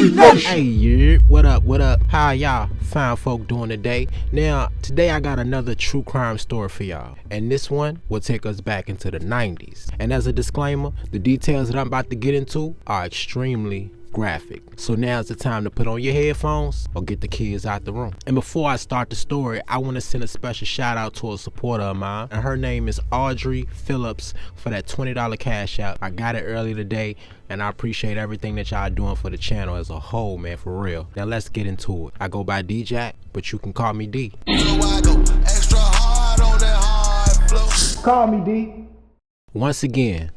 Hey, yeah, what up? How y'all fine folk doing today? Now, today I got another true crime story for y'all, and this one will take us back into the 90s. And as a disclaimer, the details that I'm about to get into are extremely graphic. So now's the time to put on your headphones or get the kids out the room. And before I start the story, I want to send a special shout out to a supporter of mine, and her name is Audrey Phillips, for that $20 cash out. I got it early today, and I appreciate everything that y'all doing for the channel as a whole, man, for real. Now let's get into it. I go by D-Jack, but you can call me D. So I go extra hard on that hard flow. Call me D. Once again,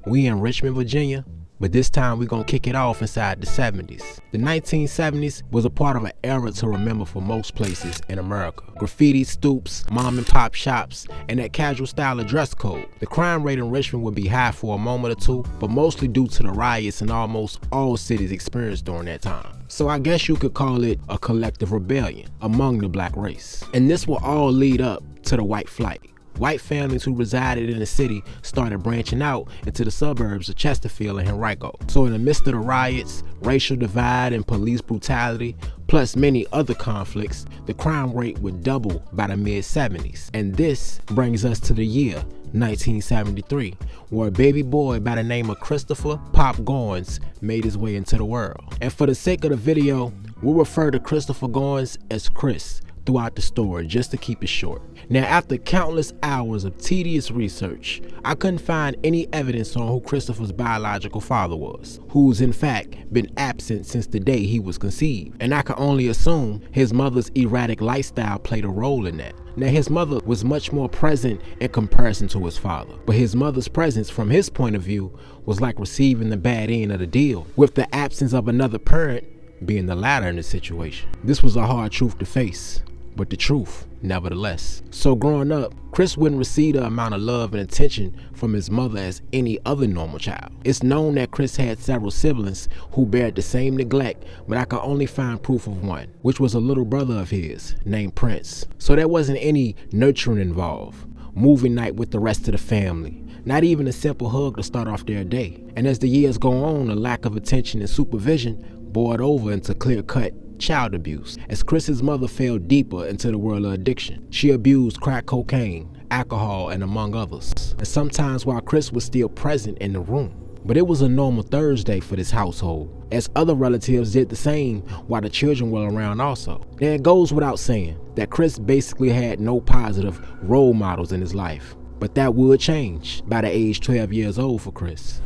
we in Richmond, Virginia, but this time we're gonna kick it off inside the 70s. The 1970s was a part of an era to remember for most places in America. Graffiti stoops, mom and pop shops, and that casual style of dress code. The crime rate in Richmond would be high for a moment or two, but mostly due to the riots in almost all cities experienced during that time. So I guess you could call it a collective rebellion among the black race. And this will all lead up to the white flight. White families who resided in the city started branching out into the suburbs of Chesterfield and Henrico. So in the midst of the riots, racial divide, and police brutality, plus many other conflicts, the crime rate would double by the mid-70s. And this brings us to the year 1973, where a baby boy by the name of Christopher Pop Goins made his way into the world. And for the sake of the video, we'll refer to Christopher Goins as Chris throughout the story, just to keep it short. Now, after countless hours of tedious research, I couldn't find any evidence on who Christopher's biological father was, who's in fact been absent since the day he was conceived. And I can only assume his mother's erratic lifestyle played a role in that. Now, his mother was much more present in comparison to his father, but his mother's presence from his point of view was like receiving the bad end of the deal, with the absence of another parent being the latter in the situation. This was a hard truth to face, but the truth nevertheless. So growing up, Chris wouldn't receive the amount of love and attention from his mother as any other normal child. It's known that Chris had several siblings who bared the same neglect, but I could only find proof of one, which was a little brother of his named Prince. So there wasn't any nurturing involved, movie night with the rest of the family, not even a simple hug to start off their day. And as the years go on, the lack of attention and supervision boiled over into clear-cut child abuse, as Chris's mother fell deeper into the world of addiction. She abused crack cocaine, alcohol, and among others, and sometimes while Chris was still present in the room. But it was a normal Thursday for this household, as other relatives did the same while the children were around also. Now, it goes without saying that Chris basically had no positive role models in his life, but that would change by the age 12 years old for Chris.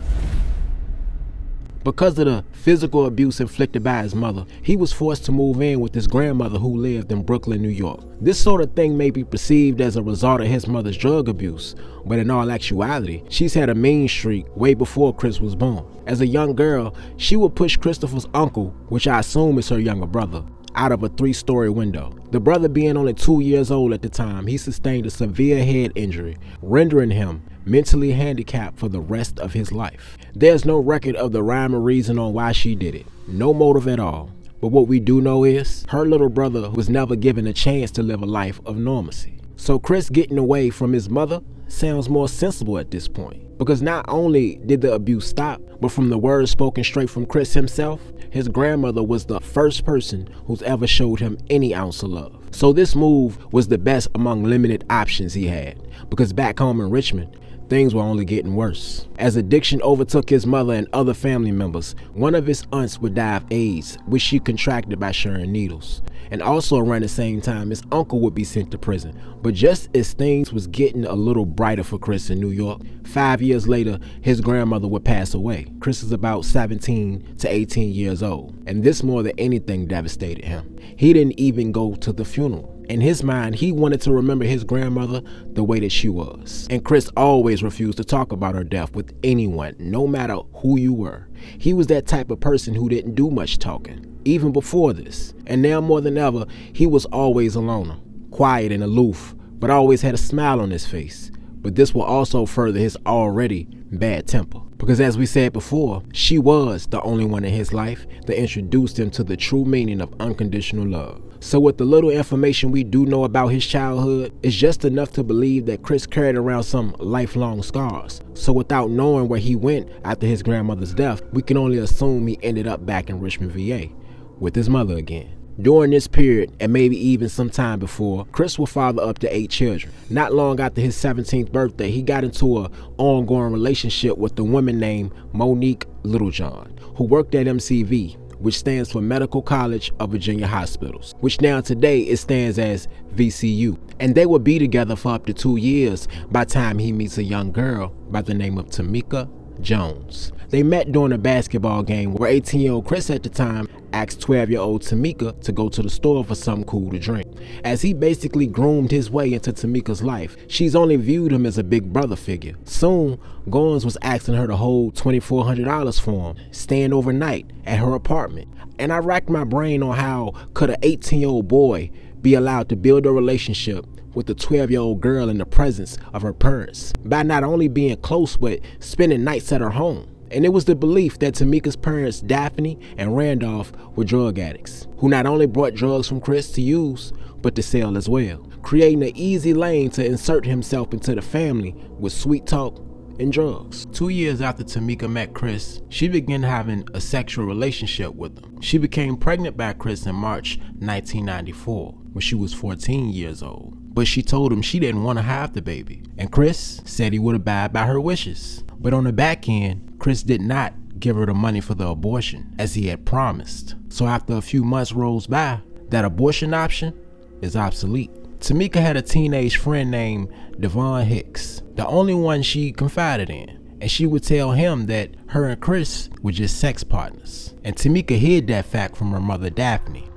Because of the physical abuse inflicted by his mother, he was forced to move in with his grandmother who lived in Brooklyn, New York. This sort of thing may be perceived as a result of his mother's drug abuse, but in all actuality, she's had a mean streak way before Chris was born. As a young girl, she would push Christopher's uncle, which I assume is her younger brother, out of a 3-story window. The brother being only 2 years old at the time, he sustained a severe head injury, rendering him mentally handicapped for the rest of his life. There's no record of the rhyme or reason on why she did it, no motive at all. But what we do know is, her little brother was never given a chance to live a life of normalcy. So Chris getting away from his mother sounds more sensible at this point, because not only did the abuse stop, but from the words spoken straight from Chris himself, his grandmother was the first person who's ever showed him any ounce of love. So this move was the best among limited options he had, because back home in Richmond, things were only getting worse. As addiction overtook his mother and other family members, one of his aunts would die of AIDS, which she contracted by sharing needles. And also around the same time, his uncle would be sent to prison. But just as things was getting a little brighter for Chris in New York, 5 years later, his grandmother would pass away. Chris is about 17 to 18 years old, and this more than anything devastated him. He didn't even go to the funeral. In his mind, he wanted to remember his grandmother the way that she was. And Chris always refused to talk about her death with anyone, no matter who you were. He was that type of person who didn't do much talking, even before this. And now more than ever, he was always a loner, quiet and aloof, but always had a smile on his face. But this will also further his already bad temper. Because as we said before, she was the only one in his life that introduced him to the true meaning of unconditional love. So with the little information we do know about his childhood, it's just enough to believe that Chris carried around some lifelong scars. So without knowing where he went after his grandmother's death, we can only assume he ended up back in Richmond, VA, with his mother again. During this period, and maybe even some time before, Chris will father up to 8 children. Not long after his 17th birthday, he got into an ongoing relationship with a woman named Monique Littlejohn, who worked at MCV, which stands for Medical College of Virginia Hospitals, which now today it stands as VCU. And they would be together for up to 2 years by the time he meets a young girl by the name of Tamika Jones. They met during a basketball game where 18-year-old Chris at the time asked 12-year-old Tamika to go to the store for something cool to drink. As he basically groomed his way into Tamika's life, she's only viewed him as a big brother figure. Soon, Goins was asking her to hold $2,400 for him, staying overnight at her apartment. And I racked my brain on how could an 18-year-old boy be allowed to build a relationship with a 12-year-old girl in the presence of her parents by not only being close but spending nights at her home. And it was the belief that Tamika's parents, Daphne and Randolph, were drug addicts who not only brought drugs from Chris to use but to sell as well, creating an easy lane to insert himself into the family with sweet talk and drugs. 2 years after Tamika met Chris, she began having a sexual relationship with him. She became pregnant by Chris in March 1994 when she was 14 years old. But she told him she didn't want to have the baby, and Chris said he would abide by her wishes. But on the back end, Chris did not give her the money for the abortion as he had promised. So after a few months rolls by, that abortion option is obsolete. Tamika had a teenage friend named Devon Hicks, the only one she confided in, and she would tell him that her and Chris were just sex partners. And Tamika hid that fact from her mother Daphne,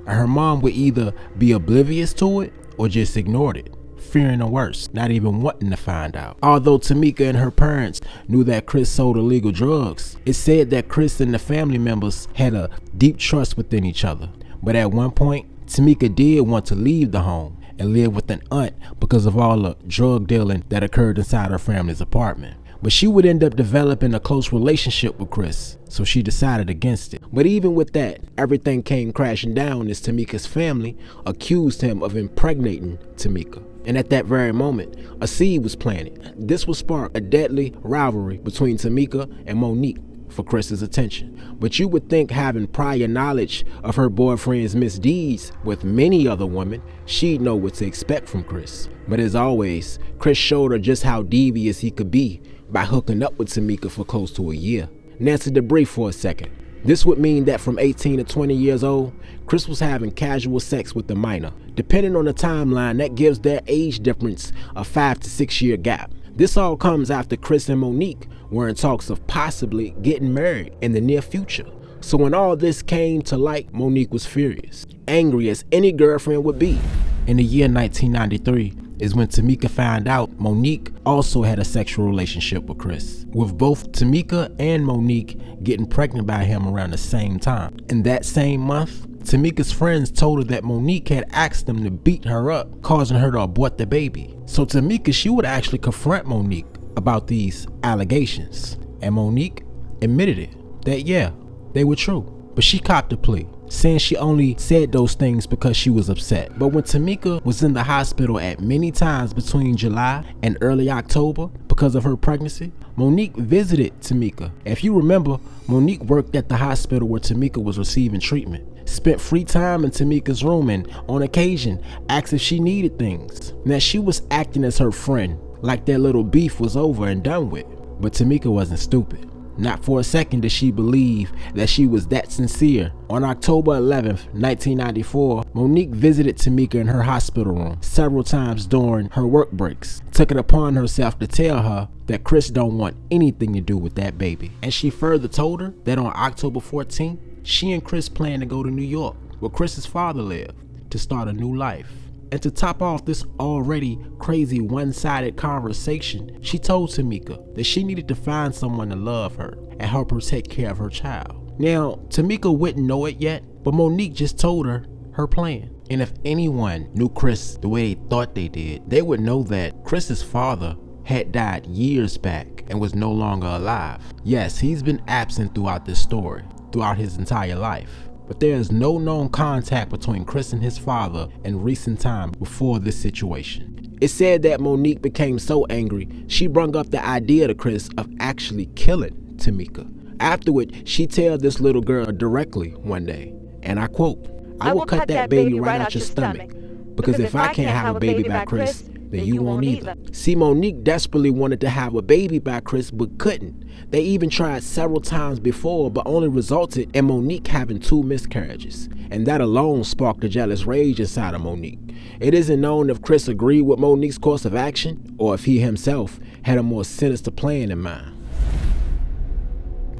and her mom would either be oblivious to it or just ignored it, fearing the worst, not even wanting to find out. Although Tamika and her parents knew that Chris sold illegal drugs, it's said that Chris and the family members had a deep trust within each other. But at one point, Tamika did want to leave the home and live with an aunt because of all the drug dealing that occurred inside her family's apartment. But she would end up developing a close relationship with Chris, so she decided against it. But even with that, everything came crashing down as Tamika's family accused him of impregnating Tamika. And at that very moment, a seed was planted. This would spark a deadly rivalry between Tamika and Monique for Chris's attention. But you would think, having prior knowledge of her boyfriend's misdeeds with many other women, she'd know what to expect from Chris. But as always, Chris showed her just how devious he could be by hooking up with Tamika for close to a year. Now to debrief for a second. This would mean that from 18 to 20 years old, Chris was having casual sex with the minor. Depending on the timeline, that gives their age difference a 5 to 6 year gap. This all comes after Chris and Monique were in talks of possibly getting married in the near future. So when all this came to light, Monique was furious, angry as any girlfriend would be. In the year 1993 is when Tamika found out Monique also had a sexual relationship with Chris, with both Tamika and Monique getting pregnant by him around the same time. In that same month, Tamika's friends told her that Monique had asked them to beat her up, causing her to abort the baby. So Tamika, she would actually confront Monique about these allegations, and Monique admitted it, that yeah, they were true. But she copped a plea, saying she only said those things because she was upset. But when Tamika was in the hospital at many times between July and early October because of her pregnancy, Monique visited Tamika. If you remember, Monique worked at the hospital where Tamika was receiving treatment, spent free time in Tamika's room, and on occasion asked if she needed things. Now she was acting as her friend, like their little beef was over and done with. But Tamika wasn't stupid. Not for a second did she believe that she was that sincere. On October 11th, 1994, Monique visited Tamika in her hospital room several times during her work breaks, took it upon herself to tell her that Chris don't want anything to do with that baby. And she further told her that on October 14th, she and Chris planned to go to New York, where Chris's father lived, to start a new life. And to top off this already crazy one-sided conversation, she told Tamika that she needed to find someone to love her and help her take care of her child. Now, Tamika wouldn't know it yet, but Monique just told her her plan. And if anyone knew Chris the way they thought they did, they would know that Chris's father had died years back and was no longer alive. Yes, he's been absent throughout this story, throughout his entire life. But there is no known contact between Chris and his father in recent time before this situation. It's said that Monique became so angry, she brought up the idea to Chris of actually killing Tamika. Afterward, she told this little girl directly one day, and I quote, "I will cut that baby right out your stomach, because if I can't have a baby by Chris, then you won't either." See, Monique desperately wanted to have a baby by Chris but couldn't. They even tried several times before but only resulted in Monique having 2 miscarriages. And that alone sparked a jealous rage inside of Monique. It isn't known if Chris agreed with Monique's course of action or if he himself had a more sinister plan in mind.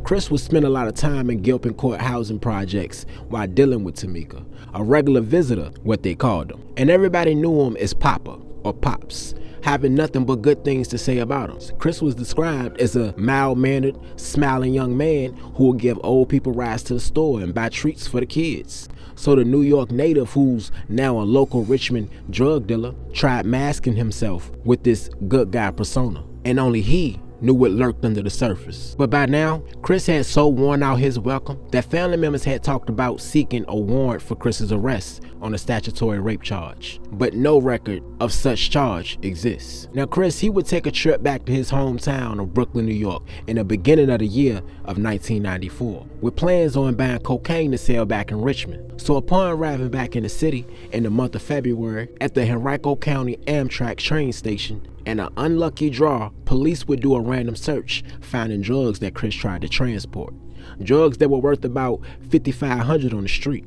Chris would spend a lot of time in Gilpin court housing projects while dealing with Tamika, a regular visitor, what they called him. And everybody knew him as Papa or Pops, having nothing but good things to say about him. Chris was described as a mild-mannered, smiling young man who would give old people rides to the store and buy treats for the kids. So the New York native, who's now a local Richmond drug dealer, tried masking himself with this good guy persona, and only he knew what lurked under the surface. But by now, Chris had so worn out his welcome that family members had talked about seeking a warrant for Chris's arrest on a statutory rape charge. But no record of such charge exists. Now Chris, he would take a trip back to his hometown of Brooklyn, New York in the beginning of the year of 1994, with plans on buying cocaine to sell back in Richmond. So upon arriving back in the city in the month of February at the Henrico County Amtrak train station, and an unlucky draw, police would do a random search, finding drugs that Chris tried to transport. Drugs that were worth about $5,500 on the street.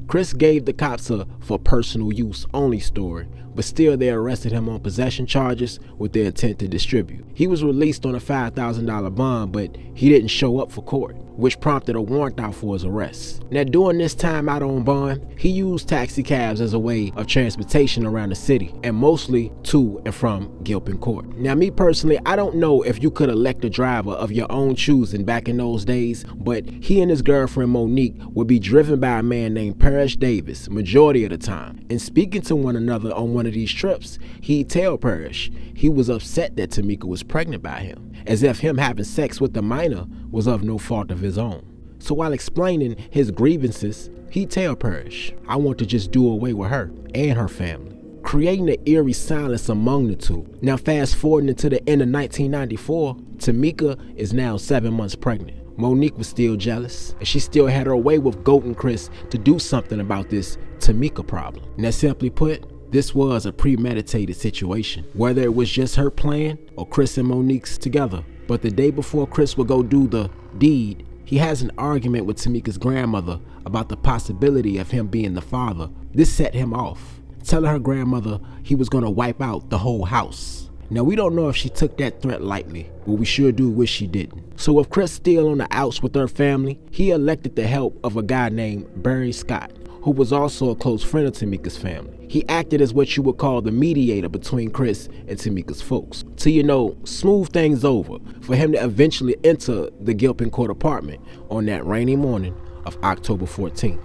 Chris gave the cops a for personal use only story, but still they arrested him on possession charges with the intent to distribute. He was released on a $5,000 bond, but he didn't show up for court, which prompted a warrant out for his arrest. Now during this time out on bond, he used taxi cabs as a way of transportation around the city, and mostly to and from Gilpin court. Now me personally, I don't know if you could elect a driver of your own choosing back in those days, but he and his girlfriend Monique would be driven by a man named Parrish Davis majority of the time. And speaking to one another on one of these trips, he'd tell Parrish he was upset that Tamika was pregnant by him, as if him having sex with the minor was of no fault of his own. So while explaining his grievances, he'd tell Parrish, "I want to just do away with her and her family," creating an eerie silence among the two. Now fast forwarding into the end of 1994, Tamika is now 7 months pregnant. Monique was still jealous, and she still had her way with goating Chris to do something about this Tamika problem. Now simply put, this was a premeditated situation, whether it was just her plan or Chris and Monique's together. But the day before Chris would go do the deed, he has an argument with Tamika's grandmother about the possibility of him being the father. This set him off, telling her grandmother he was going to wipe out the whole house. Now we don't know if she took that threat lightly, but we sure do wish she didn't. So with Chris still on the outs with her family, he elected the help of a guy named Barry Scott, who was also a close friend of Tamika's family. He acted as what you would call the mediator between Chris and Tamika's folks, to, smooth things over for him to eventually enter the Gilpin court apartment on that rainy morning of October 14th.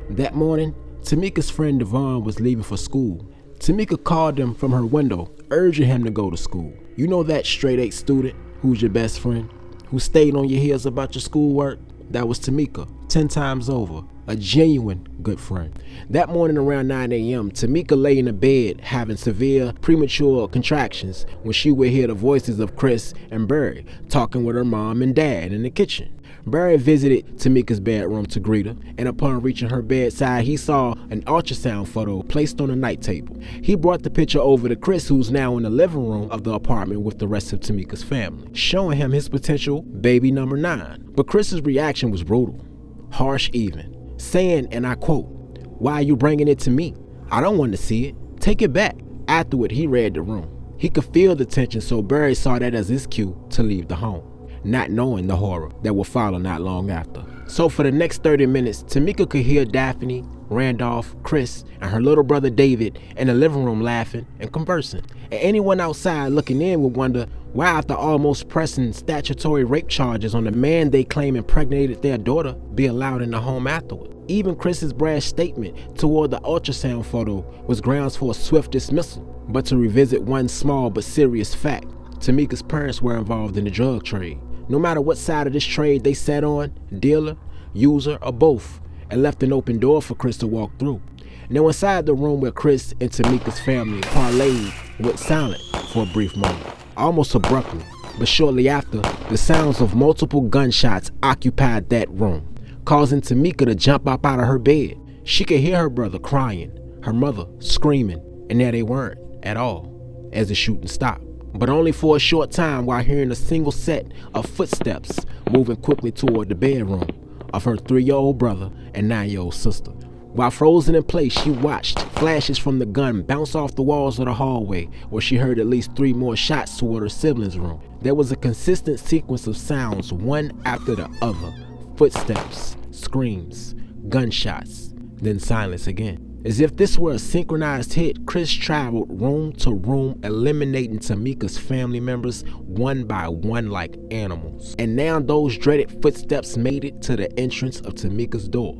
That morning, Tamika's friend Devon was leaving for school. Tamika called him from her window, urging him to go to school. You know that straight A student who's your best friend, who stayed on your heels about your schoolwork? That was Tamika, 10 times over, a genuine good friend. That morning around 9 a.m., Tamika lay in the bed having severe premature contractions when she would hear the voices of Chris and Barry talking with her mom and dad in the kitchen. Barry visited Tamika's bedroom to greet her, and upon reaching her bedside, he saw an ultrasound photo placed on a night table. He brought the picture over to Chris, who's now in the living room of the apartment with the rest of Tamika's family, showing him his potential baby number 9. But Chris's reaction was brutal, harsh even, saying, and I quote, "Why are you bringing it to me? I don't want to see it. Take it back." Afterward, he read the room. He could feel the tension, so Barry saw that as his cue to leave the home, not knowing the horror that would follow not long after. So for the next 30 minutes, Tamika could hear Daphne, Randolph, Chris, and her little brother David in the living room laughing and conversing. And anyone outside looking in would wonder why, after almost pressing statutory rape charges on the man they claim impregnated their daughter, be allowed in the home afterward. Even Chris's brash statement toward the ultrasound photo was grounds for a swift dismissal. But to revisit one small but serious fact, Tamika's parents were involved in the drug trade. No matter what side of this trade they sat on, dealer, user, or both, and left an open door for Chris to walk through. Now inside the room where Chris and Tamika's family parlayed went silent for a brief moment, almost abruptly, but shortly after, the sounds of multiple gunshots occupied that room, causing Tamika to jump up out of her bed. She could hear her brother crying, her mother screaming, and there they weren't at all as the shooting stopped. But only for a short time, while hearing a single set of footsteps moving quickly toward the bedroom of her 3-year-old brother and 9-year-old sister. While frozen in place, she watched flashes from the gun bounce off the walls of the hallway, where she heard at least 3 more shots toward her siblings' room. There was a consistent sequence of sounds, one after the other. Footsteps, screams, gunshots, then silence again. As if this were a synchronized hit, Chris traveled room to room, eliminating Tamika's family members one by one like animals. And now those dreaded footsteps made it to the entrance of Tamika's door.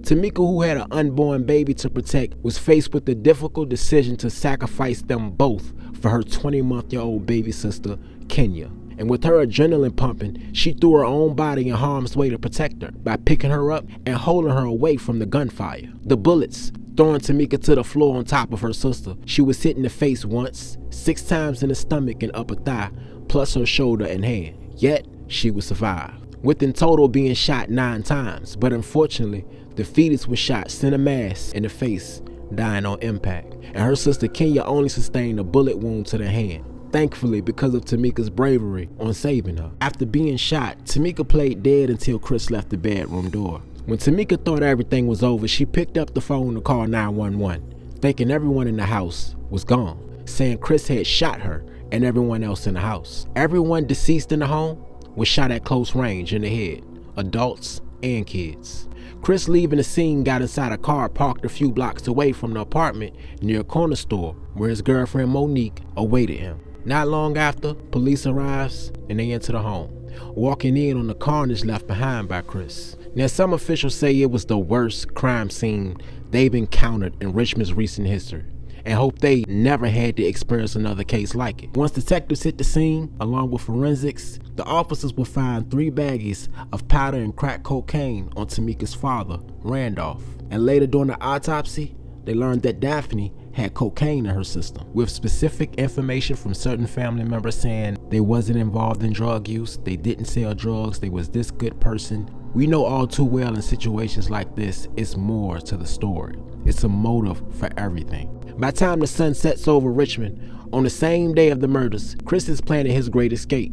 Tamika, who had an unborn baby to protect, was faced with the difficult decision to sacrifice them both for her 20-month-old baby sister, Kenya. And with her adrenaline pumping, she threw her own body in harm's way to protect her by picking her up and holding her away from the gunfire. The bullets throwing Tamika to the floor on top of her sister. She was hit in the face once, 6 times in the stomach and upper thigh, plus her shoulder and hand. Yet, she would survive, with in total being shot 9 times. But unfortunately, the fetus was shot center mass in the face, dying on impact. And her sister Kenya only sustained a bullet wound to the hand, thankfully because of Tamika's bravery on saving her. After being shot, Tamika played dead until Chris left the bedroom door. When Tamika thought everything was over, she picked up the phone to call 911, thinking everyone in the house was gone, saying Chris had shot her and everyone else in the house. Everyone deceased in the home was shot at close range in the head, adults and kids. Chris, leaving the scene, got inside a car parked a few blocks away from the apartment near a corner store where his girlfriend Monique awaited him. Not long after, police arrives and they enter the home, walking in on the carnage left behind by Chris. Now, some officials say it was the worst crime scene they've encountered in Richmond's recent history, and hope they never had to experience another case like it. Once detectives hit the scene, along with forensics, the officers will find 3 baggies of powder and crack cocaine on Tamika's father, Randolph. And later during the autopsy, they learned that Daphne had cocaine in her system, with specific information from certain family members saying they wasn't involved in drug use, they didn't sell drugs, they was this good person. We know all too well in situations like this, it's more to the story. It's a motive for everything. By the time the sun sets over Richmond, on the same day of the murders, Chris is planning his great escape.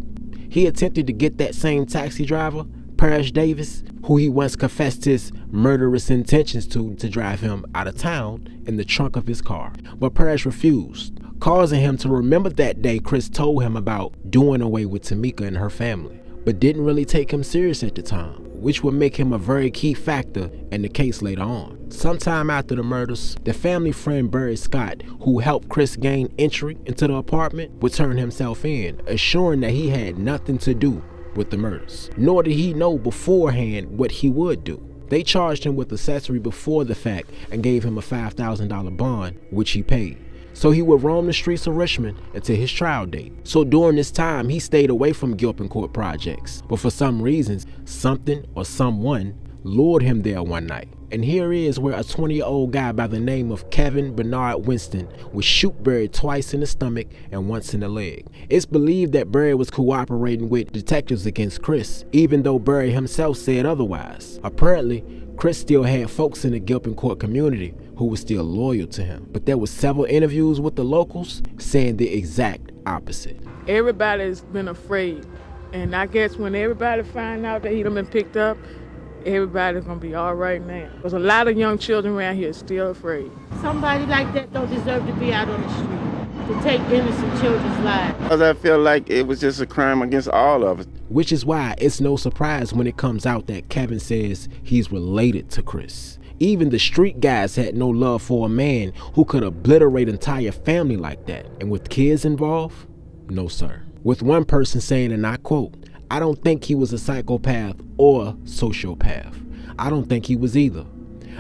He attempted to get that same taxi driver, Parrish Davis, who he once confessed his murderous intentions to drive him out of town in the trunk of his car. But Parrish refused, causing him to remember that day Chris told him about doing away with Tamika and her family, but didn't really take him serious at the time, which would make him a very key factor in the case later on. Sometime after the murders, the family friend Barry Scott, who helped Chris gain entry into the apartment, would turn himself in, assuring that he had nothing to do with the murders, nor did he know beforehand what he would do. They charged him with accessory before the fact and gave him a $5,000 bond, which he paid. So he would roam the streets of Richmond until his trial date. So during this time, he stayed away from Gilpin court projects. But for some reasons, something or someone lured him there one night. And here is where a 20-year-old guy by the name of Kevin Bernard Winston would shoot Barry twice in the stomach and once in the leg. It's believed that Barry was cooperating with detectives against Chris, even though Barry himself said otherwise. Apparently, Chris still had folks in the Gilpin court community who were still loyal to him. But there were several interviews with the locals saying the exact opposite. Everybody's been afraid. And I guess when everybody find out that he done been picked up, everybody's gonna be all right now. Because a lot of young children around here are still afraid. Somebody like that don't deserve to be out on the street, to take innocent children's lives. Because I feel like it was just a crime against all of us. which is why it's no surprise when it comes out that Kevin says he's related to Chris. Even the street guys had no love for a man who could obliterate an entire family like that. And with kids involved, no sir. With one person saying, and I quote, "I don't think he was a psychopath or sociopath. I don't think he was either.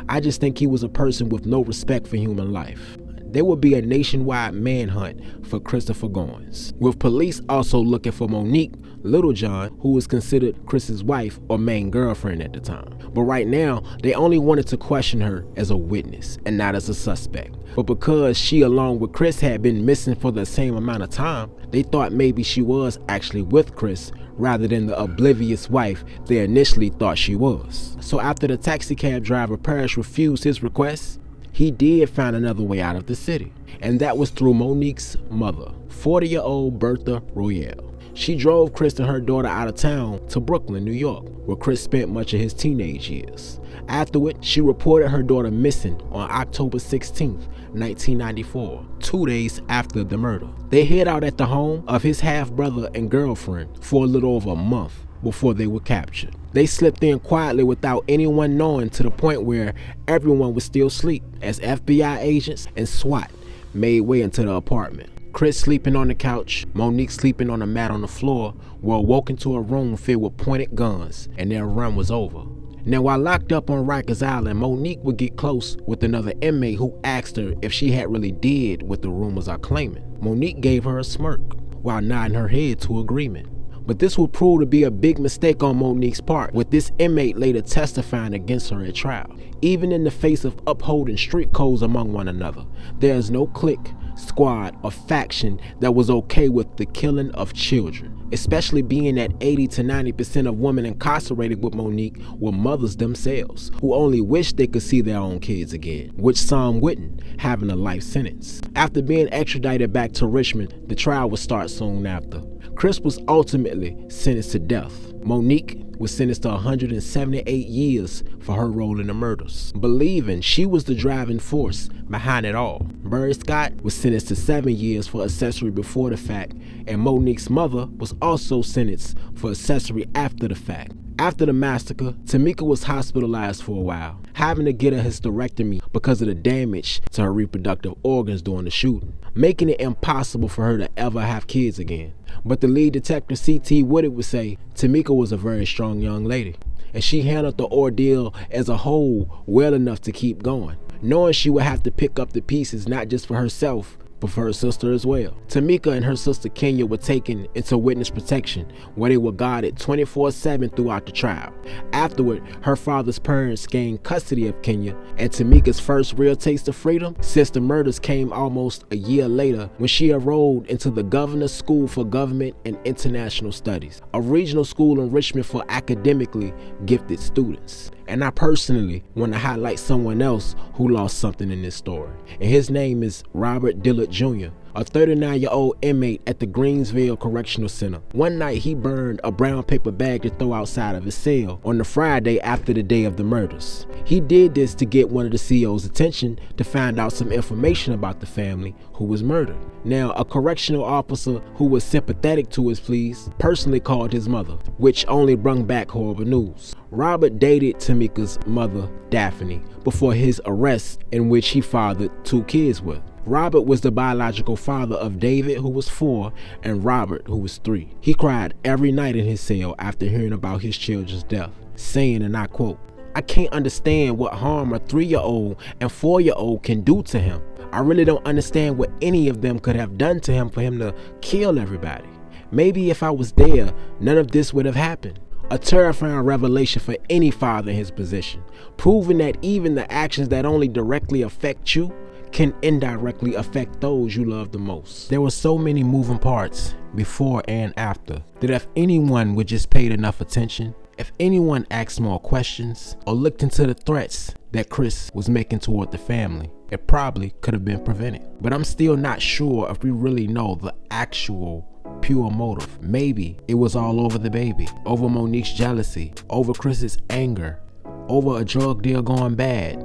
I just think he was a person with no respect for human life." There will be a nationwide manhunt for Christopher Goins, with police also looking for Monique Littlejohn, who was considered Chris's wife or main girlfriend at the time. But right now, they only wanted to question her as a witness and not as a suspect. But because she, along with Chris, had been missing for the same amount of time, they thought maybe she was actually with Chris rather than the oblivious wife they initially thought she was. So after the taxi cab driver Parrish refused his request, he did find another way out of the city, and that was through Monique's mother, 40-year-old Bertha Royale. She drove Chris and her daughter out of town to Brooklyn, New York, where Chris spent much of his teenage years. Afterward, she reported her daughter missing on October 16, 1994, 2 days after the murder. They hid out at the home of his half-brother and girlfriend for a little over a month before they were captured. They slipped in quietly without anyone knowing, to the point where everyone was still asleep as FBI agents and SWAT made way into the apartment. Chris sleeping on the couch, Monique sleeping on a mat on the floor, were awoken to a room filled with pointed guns, and their run was over. Now, while locked up on Rikers Island, Monique would get close with another inmate who asked her if she had really did what the rumors are claiming. Monique gave her a smirk while nodding her head to agreement. But this would prove to be a big mistake on Monique's part, with this inmate later testifying against her at trial. Even in the face of upholding street codes among one another, there is no clique, squad, or faction that was okay with the killing of children, especially being that 80 to 90% of women incarcerated with Monique were mothers themselves, who only wished they could see their own kids again, which some wouldn't, having a life sentence. After being extradited back to Richmond, the trial would start soon after. Chris was ultimately sentenced to death. Monique was sentenced to 178 years for her role in the murders, believing she was the driving force behind it all. Murray Scott was sentenced to 7 years for accessory before the fact, and Monique's mother was also sentenced for accessory after the fact. After the massacre, Tamika was hospitalized for a while, having to get a hysterectomy because of the damage to her reproductive organs during the shooting, making it impossible for her to ever have kids again. But the lead detective, C.T. Woodard, would say Tamika was a very strong young lady, and she handled the ordeal as a whole well enough to keep going, knowing she would have to pick up the pieces not just for herself, but for her sister as well. Tamika and her sister Kenya were taken into witness protection, where they were guarded 24/7 throughout the trial. Afterward, her father's parents gained custody of Kenya, and Tamika's first real taste of freedom since the murders came almost a year later, when she enrolled into the Governor's School for Government and International Studies, a regional school in Richmond for academically gifted students. And I personally want to highlight someone else who lost something in this story, and his name is Robert Dillard Jr., a 39-year-old inmate at the Greensville Correctional Center. One night he burned a brown paper bag to throw outside of his cell on the Friday after the day of the murders. He did this to get one of the CO's attention to find out some information about the family who was murdered. Now, a correctional officer who was sympathetic to his pleas personally called his mother, which only brought back horrible news. Robert dated Tamika's mother, Daphne, before his arrest, in which he fathered 2 kids with. Robert was the biological father of David, who was 4, and Robert, who was 3. He cried every night in his cell after hearing about his children's death, saying, and I quote, "I can't understand what harm a 3-year-old and 4-year-old can do to him. I really don't understand what any of them could have done to him for him to kill everybody. Maybe if I was there, none of this would have happened." A terrifying revelation for any father in his position, proving that even the actions that only directly affect you can indirectly affect those you love the most. There were so many moving parts before and after that if anyone would just paid enough attention, if anyone asked more questions or looked into the threats that Chris was making toward the family, it probably could have been prevented. But I'm still not sure if we really know the actual pure motive. Maybe it was all over the baby, over Monique's jealousy, over Chris's anger, over a drug deal going bad.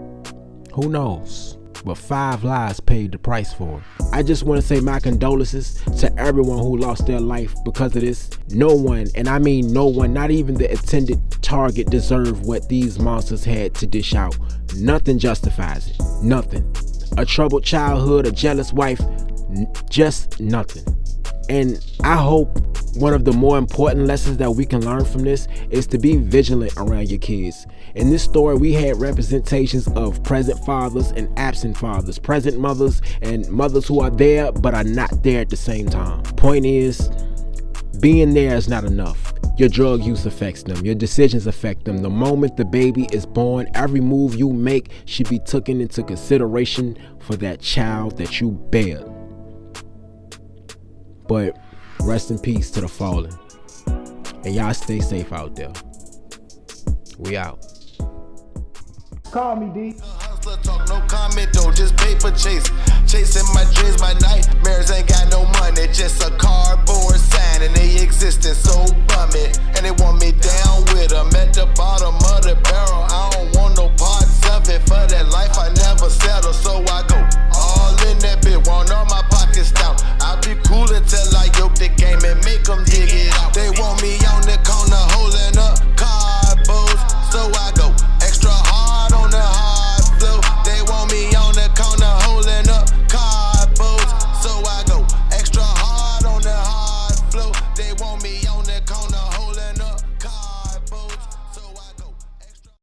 Who knows? But 5 lives paid the price for it. I just want to say my condolences to everyone who lost their life because of this. No one, and I mean no one, not even the intended target, deserved what these monsters had to dish out. Nothing justifies it. Nothing. A troubled childhood, a jealous wife, just nothing. And I hope one of the more important lessons that we can learn from this is to be vigilant around your kids. In this story, we had representations of present fathers and absent fathers, present mothers and mothers who are there but are not there at the same time. Point is, being there is not enough. Your drug use affects them. Your decisions affect them. The moment the baby is born, every move you make should be taken into consideration for that child that you bear. But rest in peace to the fallen. And y'all stay safe out there. We out. Call me, D. Hustler talk, no comment though, just paper chase. Chasing my dreams, my nightmares, ain't got no money. Just a cardboard sign and they existing so bummy. And they want me down with them at the bottom of the barrel. I don't want no parts of it. For that life I never settle, so I go all in that bit. Want all my pockets down.